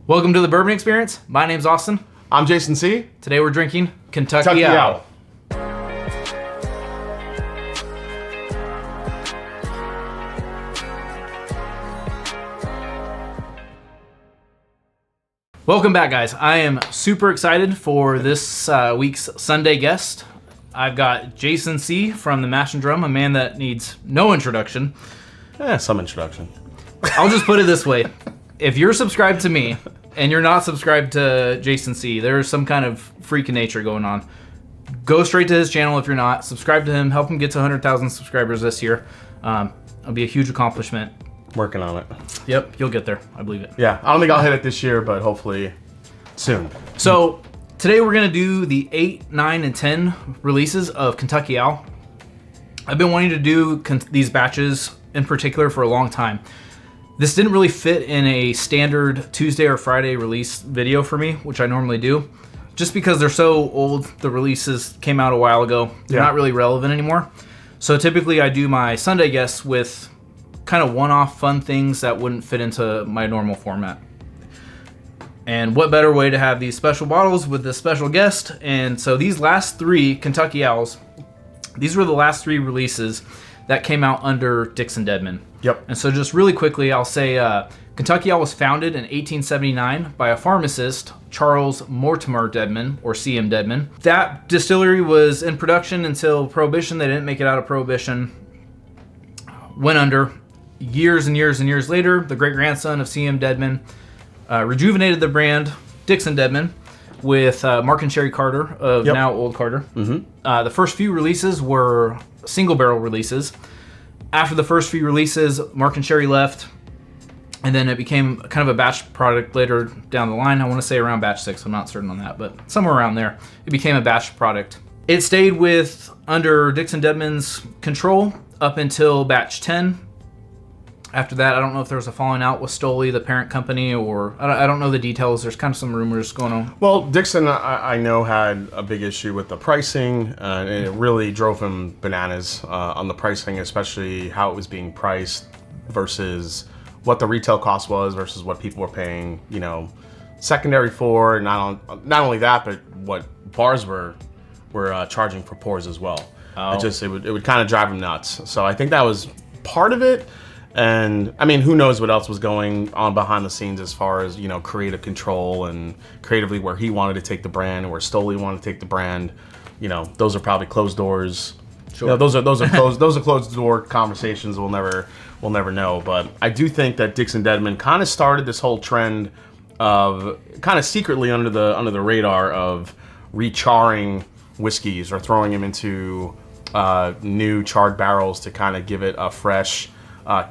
Welcome to the Bourbon Experience. My name's Austin. I'm Jason C. Today we're drinking Kentucky Owl. Welcome back, guys. I am super excited for this week's Sunday guest. I've got Jason C. from the Mash and Drum, a man that needs no introduction. Some introduction. I'll just put it this way. If you're subscribed to me and you're not subscribed to Jason C., there's some kind of freak in nature going on. Go straight to his channel if you're not. Subscribe to him. Help him get to 100,000 subscribers this year. It'll be a huge accomplishment. Working on it. Yep, you'll get there. I believe it. Yeah, I don't think I'll hit it this year, but hopefully soon. So today we're going to do the 8, 9, and 10 releases of Kentucky Owl. I've been wanting to do these batches in particular for a long time. This didn't really fit in a standard Tuesday or Friday release video for me, which I normally do. Just because they're so old, the releases came out a while ago. They're not really relevant anymore. So typically I do my Sunday guests with kind of one-off fun things that wouldn't fit into my normal format. And what better way to have these special bottles with this special guest? And so these last 3 Kentucky Owls, these were the last 3 releases that came out under Dixon Dedman. Yep. And so just really quickly, I'll say Kentucky Owl was founded in 1879 by a pharmacist, Charles Mortimer Dedman, or C.M. Dedman. That distillery was in production until Prohibition. They didn't make it out of Prohibition. Went under. Years and years and years later, the great-grandson of C.M. Dedman rejuvenated the brand, Dixon Dedman, with Mark and Sherry Carter of now Old Carter. Mm-hmm. The first few releases were single-barrel releases. After the first few releases, Mark and Sherry left, and then it became kind of a batch product later down the line. I want to say around batch 6. I'm not certain on that, but somewhere around there, it became a batch product. It stayed under Dixon Dedman's control up until batch 10. After that, I don't know if there was a falling out with Stoli, the parent company, or I don't know the details. There's kind of some rumors going on. Well, Dixon, I know, had a big issue with the pricing, and it really drove him bananas on the pricing, especially how it was being priced versus what the retail cost was versus what people were paying, secondary for. Not only that, but what bars were charging for pours as well. Oh. It would kind of drive him nuts. So I think that was part of it. And I mean, who knows what else was going on behind the scenes as far as, creative control and creatively where he wanted to take the brand, where Stoli wanted to take the brand. Those are probably closed doors. Sure. Those are closed door conversations we'll never know. But I do think that Dixon Dedman kind of started this whole trend of kind of secretly under the radar of recharring whiskeys or throwing them into new charred barrels to kind of give it a fresh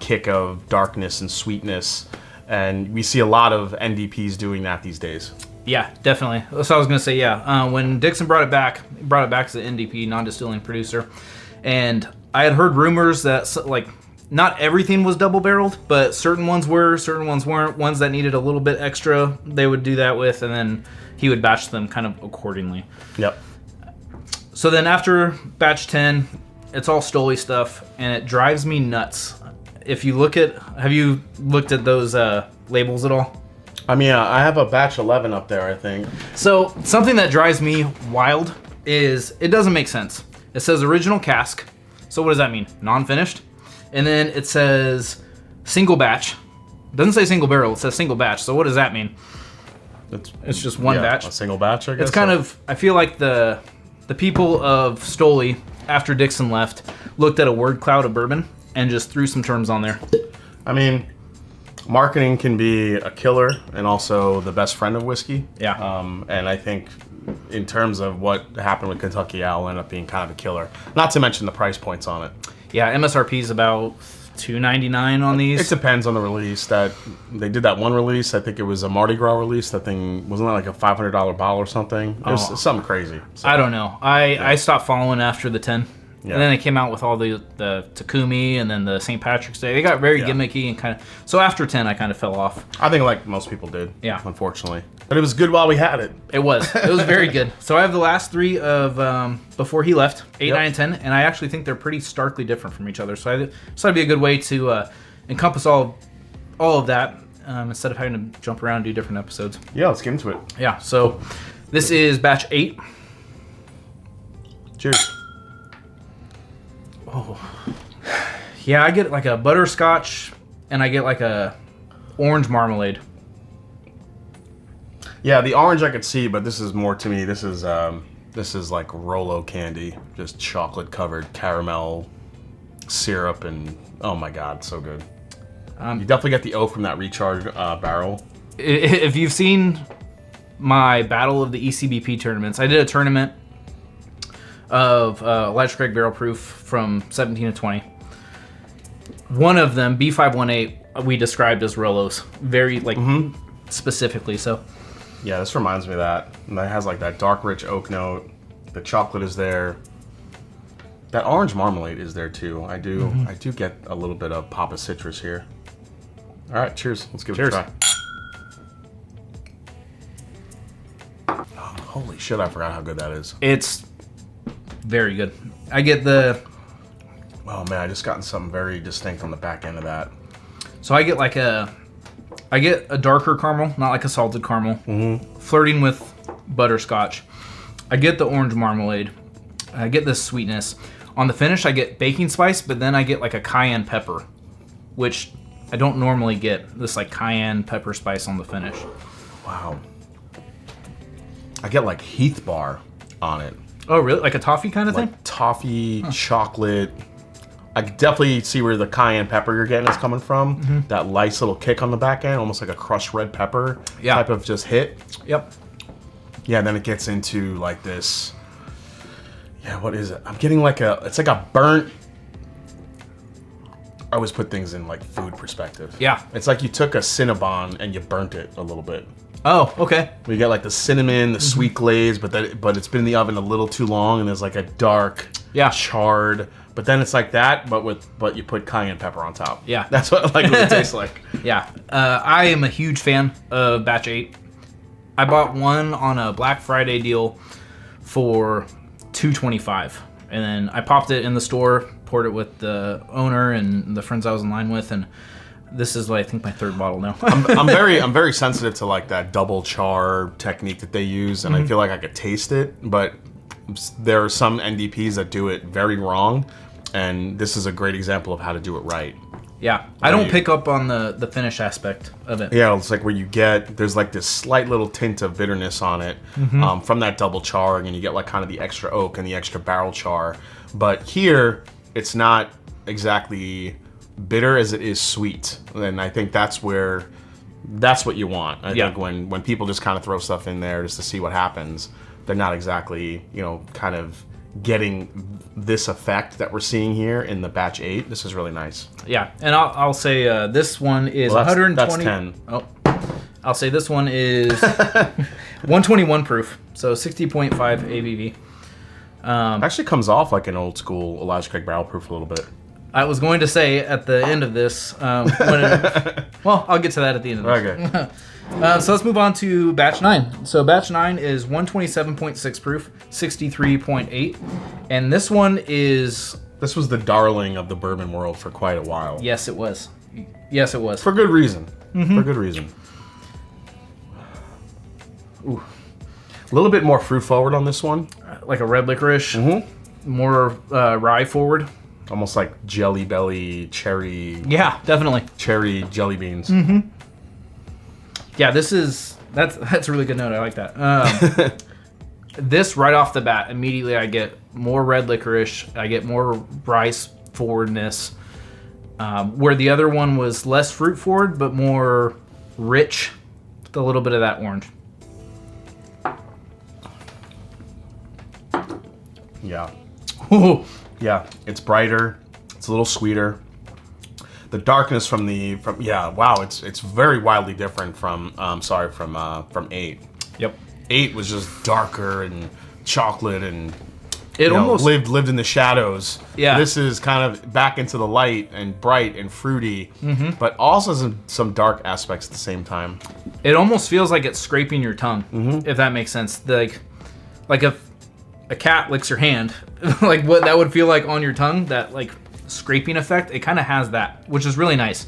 kick of darkness and sweetness, and we see a lot of NDPs doing that these days. Yeah, definitely. That's what I was gonna say. Yeah, when Dixon brought it back as an NDP, non-distilling producer, and I had heard rumors that not everything was double-barreled, but certain ones were, certain ones weren't. Ones that needed a little bit extra, they would do that with, and then he would batch them kind of accordingly. Yep. So then after batch 10, it's all Stoli stuff, and it drives me nuts. Have you looked at those labels at all? I mean, I have a batch 11 up there, I think. So something that drives me wild is it doesn't make sense. It says original cask. So what does that mean? Non-finished. And then it says single batch. It doesn't say single barrel. It says single batch. So what does that mean? It's just one batch. A single batch, I guess. It's kind of, I feel like the people of Stoli, after Dixon left, looked at a word cloud of bourbon and just threw some terms on there. I mean, marketing can be a killer and also the best friend of whiskey. Yeah. And I think in terms of what happened with Kentucky Owl ended up being kind of a killer. Not to mention the price points on it. Yeah, MSRP is about $2.99 on these. It depends on the release. That they did that one release. I think it was a Mardi Gras release. That thing wasn't that like a $500 bottle or something. It was something crazy. So, I don't know. I stopped following after the 10. Yeah. And then they came out with all the Takumi and then the St. Patrick's Day. They got very gimmicky and kind of... So after 10, I kind of fell off. I think like most people did. Yeah. Unfortunately. But it was good while we had it. It was. It was very good. So I have the last 3 of before he left, 8, 9, and 10. And I actually think they're pretty starkly different from each other. So it'd be a good way to encompass all of that. instead of having to jump around and do different episodes. Yeah, let's get into it. Yeah, so this is batch 8. Cheers. Oh. Yeah, I get like a butterscotch and I get like a orange marmalade. Yeah, the orange I could see, but this is more to me. This is like Rolo candy, just chocolate covered caramel syrup, and oh my god, so good. You definitely get the O from that recharge barrel. If you've seen my Battle of the ECBP tournaments, I did a tournament of Elijah Craig Barrel Proof from 17 to 20. One of them, B518, we described as Rolos, very specifically so. Yeah, this reminds me of that. And that has like that dark, rich oak note. The chocolate is there. That orange marmalade is there too. I do get a little bit of pop of citrus here. All right, cheers. Let's give it a try. Oh, holy shit, I forgot how good that is. It's very good. I get the... Oh man, I just gotten something very distinct on the back end of that. So I get like I get a darker caramel, not like a salted caramel, flirting with butterscotch. I get the orange marmalade. I get this sweetness. On the finish, I get baking spice, but then I get like a cayenne pepper, which I don't normally get, this like cayenne pepper spice on the finish. Wow. I get like Heath bar on it. Oh, really? Like a toffee kind of thing? Toffee, chocolate. I definitely see where the cayenne pepper you're getting is coming from. That nice little kick on the back end, almost like a crushed red pepper type of just hit. Yep. Yeah, and then it gets into like this. Yeah, what is it? I'm getting like it's like a burnt. I always put things in like food perspective. Yeah. It's like you took a Cinnabon and you burnt it a little bit. Oh, okay. We get like the cinnamon, the sweet glaze, but it's been in the oven a little too long, and there's like a dark, charred. But then it's like that, but you put cayenne pepper on top. Yeah. That's what it tastes like. Yeah. I am a huge fan of Batch 8. I bought one on a Black Friday deal for $2.25. And then I popped it in the store, poured it with the owner and the friends I was in line with, and this is I think my third bottle now. I'm very sensitive to like that double char technique that they use, and I feel like I could taste it, but there are some NDPs that do it very wrong, and this is a great example of how to do it right. Yeah, I don't pick up on the finish aspect of it. Yeah, it's like where there's like this slight little tint of bitterness on it from that double charring, and you get like kind of the extra oak and the extra barrel char. But here, it's not exactly bitter as it is sweet, and I think that's what you want. I think when people just kind of throw stuff in there just to see what happens, they're not exactly kind of getting this effect that we're seeing here in the batch 8. This is really nice. Yeah, and I'll say this one is 120. That's 10. Oh, I'll say this one is 121 proof, so 60.5 ABV. Actually comes off like an old school Elijah Craig Barrel Proof a little bit. I was going to say at the end of this, well, I'll get to that at the end of this. Okay. So let's move on to batch 9. So batch 9 is 127.6 proof, 63.8, and this one is... This was the darling of the bourbon world for quite a while. Yes, it was. Yes, it was. For good reason. For good reason. Ooh. A little bit more fruit forward on this one. Like a red licorice. More rye forward. Almost like Jelly Belly cherry. Yeah, definitely. Cherry jelly beans. Yeah, that's a really good note. I like that. This right off the bat, immediately I get more red licorice. I get more rice forwardness. Where the other one was less fruit forward, but more rich with a little bit of that orange. Yeah. Ooh. Yeah, it's brighter. It's a little sweeter. The darkness from it's very wildly different from 8. Yep. 8 was just darker and chocolate and it almost lived in the shadows. Yeah. This is kind of back into the light and bright and fruity, but also some dark aspects at the same time. It almost feels like it's scraping your tongue, if that makes sense. Like if a cat licks your hand, like what that would feel like on your tongue, that like scraping effect, it kind of has that, which is really nice.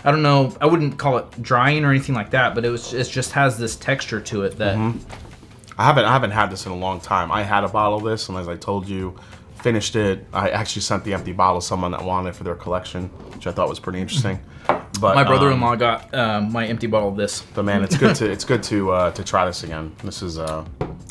I don't know. I wouldn't call it drying or anything like that, but it just has this texture to it that. I haven't had this in a long time. I had a bottle of this, and as I told you, finished it. I actually sent the empty bottle to someone that wanted it for their collection, which I thought was pretty interesting. But my brother-in-law got my empty bottle of this. But man, it's good to try this again. This is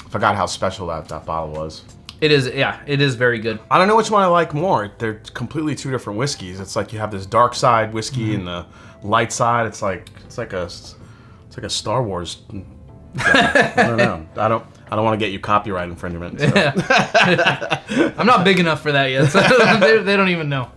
forgot how special that bottle was. It is, yeah, it is very good. I don't know which one I like more. They're completely two different whiskeys. It's like you have this dark side whiskey and the light side. It's like a Star Wars. I don't know. I don't want to get you copyright infringement. So. I'm not big enough for that yet. So they don't even know.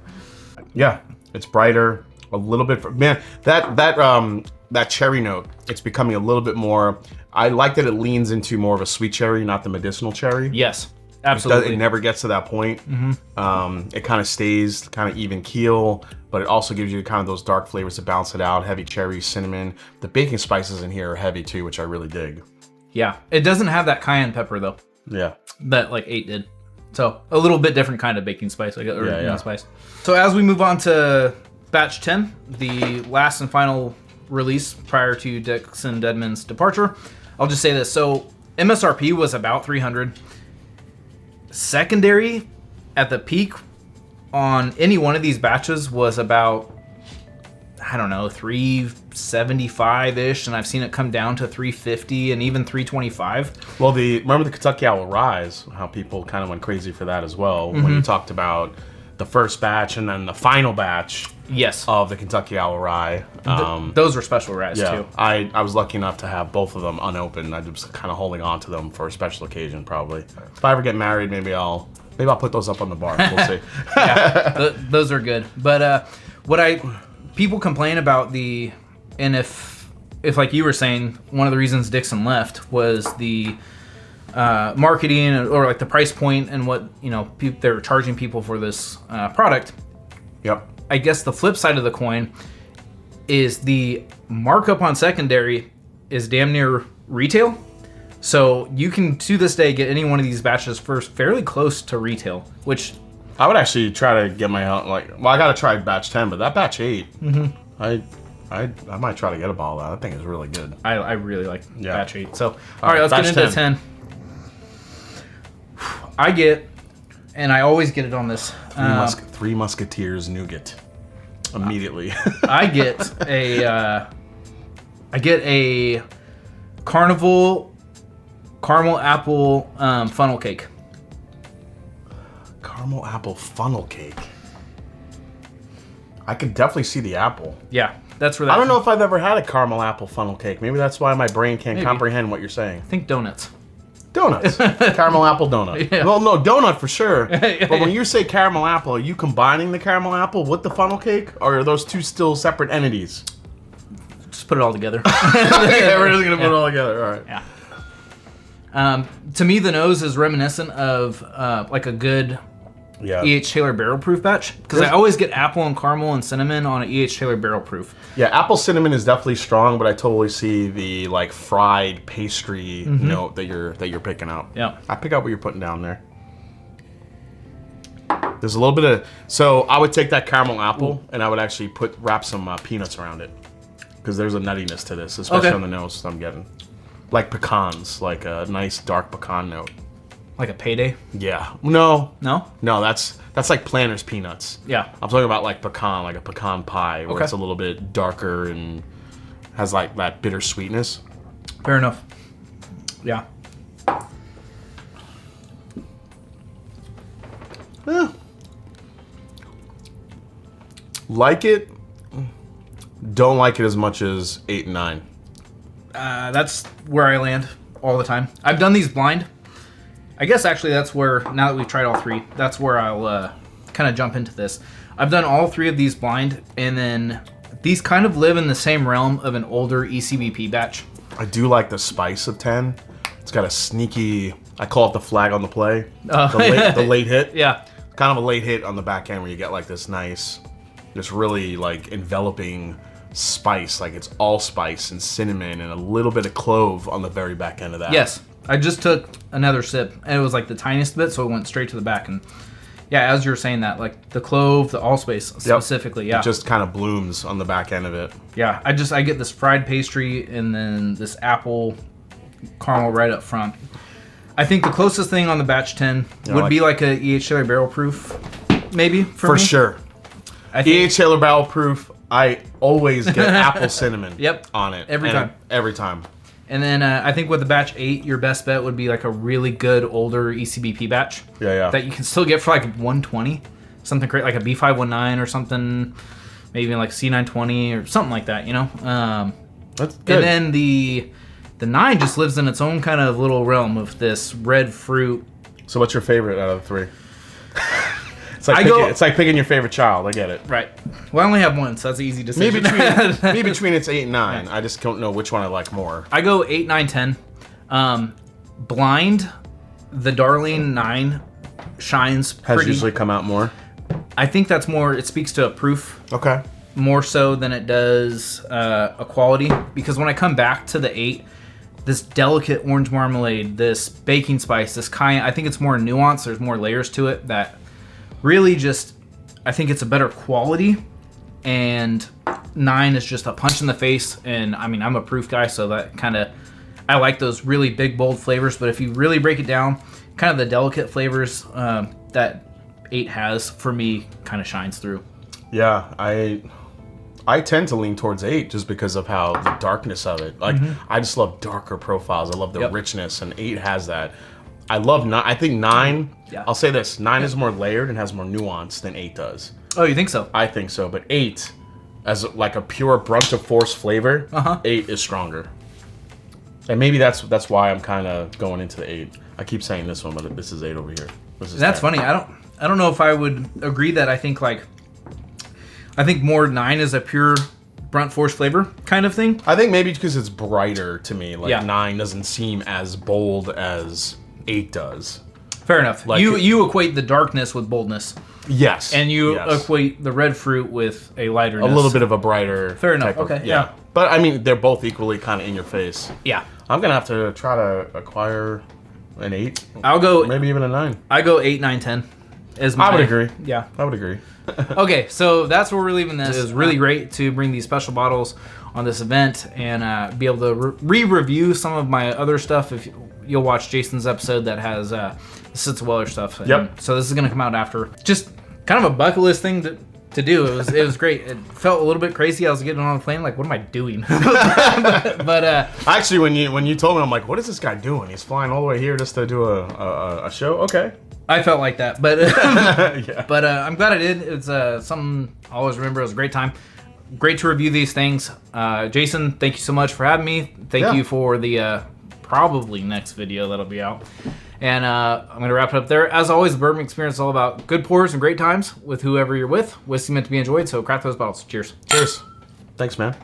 Yeah, it's brighter. A little bit. Man, that cherry note. It's becoming a little bit more. I like that it leans into more of a sweet cherry, not the medicinal cherry. Yes, absolutely. It never gets to that point. It kind of stays kind of even keel, but it also gives you kind of those dark flavors to balance it out. Heavy cherry, cinnamon. The baking spices in here are heavy too, which I really dig. Yeah, it doesn't have that cayenne pepper though. Yeah. That like 8 did. So a little bit different kind of baking spice, spice. So as we move on to batch 10, the last and final release prior to Dixon Dedman's departure, I'll just say this. So MSRP was about $300. Secondary at the peak on any one of these batches was about, I don't know, $375-ish, and I've seen it come down to $350 and even $325. Well, remember the Kentucky Owl Rise, how people kind of went crazy for that as well, when you talked about the first batch and then the final batch of the Kentucky Owl Rye. Those were special ryes too. I was lucky enough to have both of them unopened. I was kind of holding on to them for a special occasion, probably. If I ever get married, maybe I'll put those up on the bar. We'll see. Those are good. But people complain about and if like you were saying, one of the reasons Dixon left was the marketing or like the price point and what they're charging people for this product. Yep. I guess the flip side of the coin is the markup on secondary is damn near retail. So you can to this day get any one of these batches first fairly close to retail, which I would actually try to get my own. I got to try batch 10, but that batch 8, I might try to get a bottle of that. I think it's really good. I really like batch 8. So all right, let's get into 10. I get, and I always get it on this. Three Musketeers nougat. Immediately. I get a Carnival caramel apple funnel cake. Caramel apple funnel cake. I could definitely see the apple. Yeah, that's where that. I don't know if I've ever had a caramel apple funnel cake. Maybe that's why my brain can't comprehend what you're saying. Think donuts. Donuts. Caramel apple donut. Yeah. Well, no, donut for sure. But when you say caramel apple, are you combining the caramel apple with the funnel cake? Or are those two still separate entities? Just put it all together. Okay, we're just going to put it all together. All right. Yeah. To me, the nose is reminiscent of like a good E.H. Taylor barrel proof batch. Because I always get apple and caramel and cinnamon on an E.H. Taylor barrel proof. Yeah, apple cinnamon is definitely strong, but I totally see the like fried pastry note that you're picking up. Yeah, I pick up what you're putting down there. There's a little bit of I would take that caramel apple and I would actually wrap some peanuts around it because there's a nuttiness to this, especially on the nose I'm getting, like pecans, like a nice dark pecan note. Like a payday? Yeah. No. No? No, that's like Planters peanuts. Yeah. I'm talking about like a pecan pie, where it's a little bit darker and has like that bitter sweetness. Fair enough. Yeah. Like it. Don't like it as much as 8 and 9. That's where I land all the time. I've done these blind. I guess actually that's where, now that we've tried all 3, that's where I'll kind of jump into this. I've done all 3 of these blind, and then these kind of live in the same realm of an older ECBP batch. I do like the spice of 10. It's got a sneaky, I call it the flag on the play. The late hit. Yeah. Kind of a late hit on the back end where you get like this really like enveloping spice. Like it's allspice and cinnamon and a little bit of clove on the very back end of that. Yes. I just took another sip, and it was like the tiniest bit, so it went straight to the back, and Yeah, as you were saying that, like the clove, the allspice specifically, yeah. It just kind of blooms on the back end of it. Yeah, I get this fried pastry and then this apple caramel right up front. I think the closest thing on the batch 10 would be like a E.H. Taylor barrel proof, maybe, for me. Sure. E.H. Taylor barrel proof, I always get apple cinnamon on it. Every time. Every time. And then I think with the batch 8, your best bet would be like a really good older ECBP batch. Yeah. That you can still get for like 120. Something great, like a B519 or something. Maybe like C920 or something like that, you know? That's good. And then the 9 just lives in its own kind of little realm of this red fruit. So what's your favorite out of the 3? It's like picking your favorite child. I get it. Right. Well, I only have one, so that's an easy decision. Me between it's 8 and 9. Yeah. I just don't know which one I like more. I go 8, 9, 10. Blind, the Darling 9 shines pretty. Has usually come out more. I think that's more. It speaks to a proof. Okay. More so than it does a quality, because when I come back to the 8, this delicate orange marmalade, this baking spice, this cayenne, I think it's more nuanced. There's more layers to it that really just, I think it's a better quality. And 9 is just a punch in the face. And I mean, I'm a proof guy, so that kind of, I like those really big, bold flavors. But if you really break it down, kind of the delicate flavors that 8 has, for me, kind of shines through. Yeah, I tend to lean towards 8 just because of how the darkness of it. Like, I just love darker profiles. I love the richness, and 8 has that. I love 9. I think 9, I'll say this, 9 is more layered and has more nuance than 8 does. Oh, you think so? I think so, but 8, as like a pure brunt of force flavor, 8 is stronger. And maybe that's why I'm kind of going into the 8. I keep saying this one, but this is 8 over here. That's funny. I don't know if I would agree that. I think more 9 is a pure brunt force flavor kind of thing. I think maybe because it's brighter to me. Like 9 doesn't seem as bold as 8 does. Fair enough. Like you equate the darkness with boldness. Yes. And you equate the red fruit with a lighterness. A little bit of a brighter. Fair enough. Okay. Yeah. But I mean, they're both equally kind of in your face. Yeah. I'm gonna have to try to acquire an 8. I'll go. Maybe even a 9. I go 8, 9, 10. I would agree. Yeah. I would agree. Okay, so that's where we're leaving this. It was really great to bring these special bottles on this event and be able to re-review some of my other stuff. If you'll watch Jason's episode that has the Sitz-Weller stuff. And so this is going to come out after. Just kind of a bucket list thing to do. It was great. It felt a little bit crazy. I was getting on a plane like, what am I doing? but actually, when you told me, I'm like, what is this guy doing? He's flying all the way here just to do a show? Okay. I felt like that, but but I'm glad I did. It's something I always remember. It was a great time. Great to review these things. Jason, thank you so much for having me. Thank you for the probably next video that'll be out. And I'm going to wrap it up there. As always, the bourbon experience is all about good pours and great times with whoever you're with. Whiskey meant to be enjoyed, so crack those bottles. Cheers. Cheers. Thanks, man.